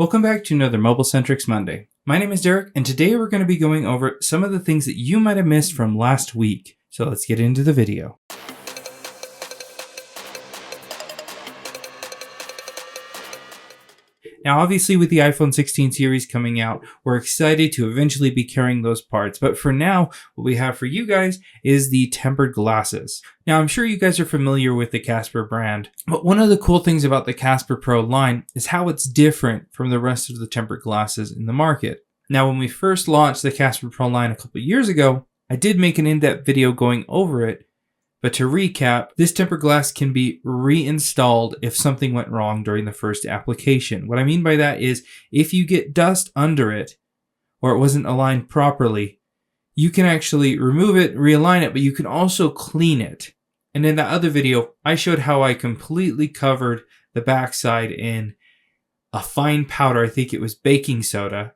Welcome back to another MobileSentrix Monday. My name is Derek, and today we're going to be going over some of the things that you might have missed from last week. So let's get into the video. Now, obviously with the iPhone 16 series coming out, we're excited to eventually be carrying those parts. But for now, what we have for you guys is the tempered glasses. Now, I'm sure you guys are familiar with the Casper brand, but one of the cool things about the Casper Pro line is how it's different from the rest of the tempered glasses in the market. Now, when we first launched the Casper Pro line a couple years ago, I did make an in-depth video going over it. But to recap, this tempered glass can be reinstalled if something went wrong during the first application. What I mean by that is if you get dust under it or it wasn't aligned properly, you can actually remove it, realign it, but you can also clean it. And in that other video, I showed how I completely covered the backside in a fine powder, I think it was baking soda,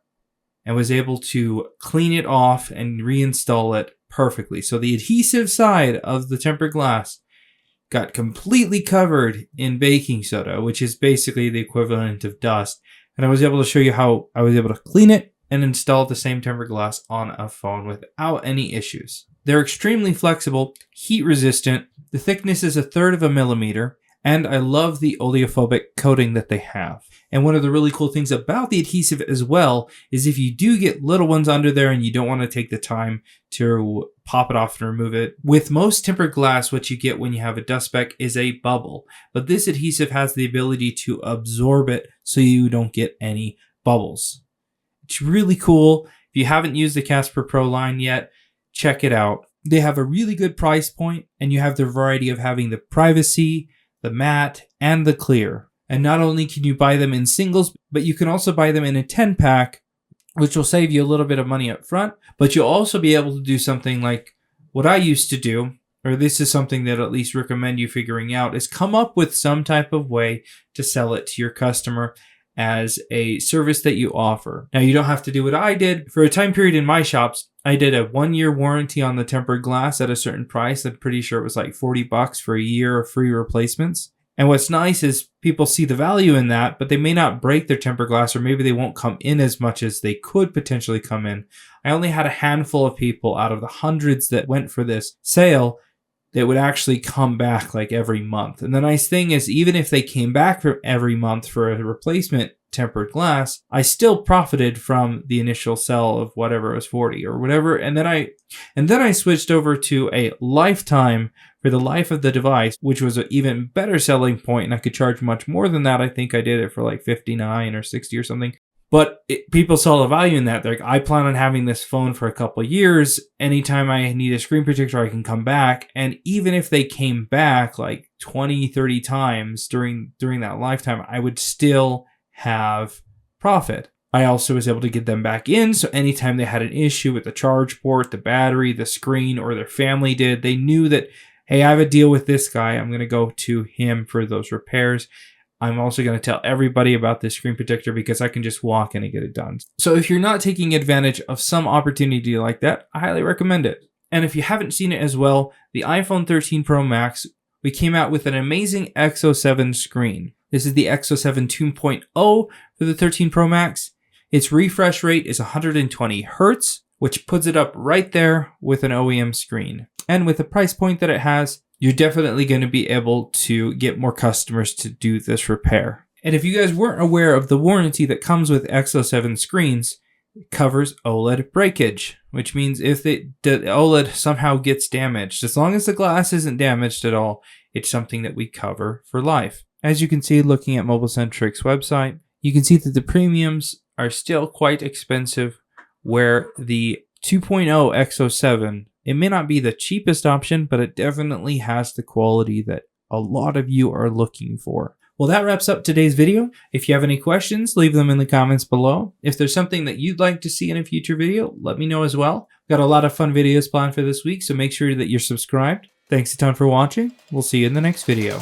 and was able to clean it off and reinstall it perfectly. So the adhesive side of the tempered glass got completely covered in baking soda, which is basically the equivalent of dust. And I was able to show you how I was able to clean it and install the same tempered glass on a phone without any issues. They're extremely flexible, heat resistant. The thickness is 1/3 of a millimeter. And I love the oleophobic coating that they have. And one of the really cool things about the adhesive as well is if you do get little ones under there and you don't want to take the time to pop it off and remove it, with most tempered glass, what you get when you have a dust speck is a bubble. But this adhesive has the ability to absorb it so you don't get any bubbles. It's really cool. If you haven't used the Casper Pro line yet, check it out. They have a really good price point, and you have the variety of having the privacy, the matte, and the clear. And not only can you buy them in singles, but you can also buy them in a 10-pack, which will save you a little bit of money up front. But you'll also be able to do something like what I used to do, or this is something that I'd at least recommend you figuring out, is come up with some type of way to sell it to your customer as a service that you offer. Now, you don't have to do what I did. For a time period in my shops, I did a 1-year warranty on the tempered glass at a certain price. I'm pretty sure it was like $40 for a year of free replacements. And what's nice is people see the value in that, but they may not break their tempered glass, or maybe they won't come in as much as they could potentially come in. I only had a handful of people out of the hundreds that went for this sale that would actually come back like every month. And the nice thing is, even if they came back for every month for a replacement tempered glass, I still profited from the initial sell of whatever it was, 40 or whatever. And then I switched over to a lifetime for the life of the device, which was an even better selling point, and I could charge much more than that. I think I did it for like 59 or 60 or something. But people saw the value in that. They're like, I plan on having this phone for a couple of years. Anytime I need a screen protector, I can come back. And even if they came back like 20, 30 times during that lifetime, I would still have profit. I also was able to get them back in. So anytime they had an issue with the charge port, the battery, the screen, or their family did, they knew that, hey, I have a deal with this guy. I'm going to go to him for those repairs. I'm also going to tell everybody about this screen protector because I can just walk in and get it done. So if you're not taking advantage of some opportunity like that, I highly recommend it. And if you haven't seen it as well, the iPhone 13 Pro Max, we came out with an amazing X07 screen. This is the X07 2.0 for the 13 Pro Max. Its refresh rate is 120 Hertz, which puts it up right there with an OEM screen. And with the price point that it has, you're definitely going to be able to get more customers to do this repair. And if you guys weren't aware of the warranty that comes with X07 screens, it covers OLED breakage, which means if the OLED somehow gets damaged, as long as the glass isn't damaged at all, it's something that we cover for life. As you can see, looking at MobileSentrix website, you can see that the premiums are still quite expensive, where the 2.0 X07, it may not be the cheapest option, but it definitely has the quality that a lot of you are looking for. Well, that wraps up today's video. If you have any questions, leave them in the comments below. If there's something that you'd like to see in a future video, let me know as well. We've got a lot of fun videos planned for this week, so make sure that you're subscribed. Thanks a ton for watching. We'll see you in the next video.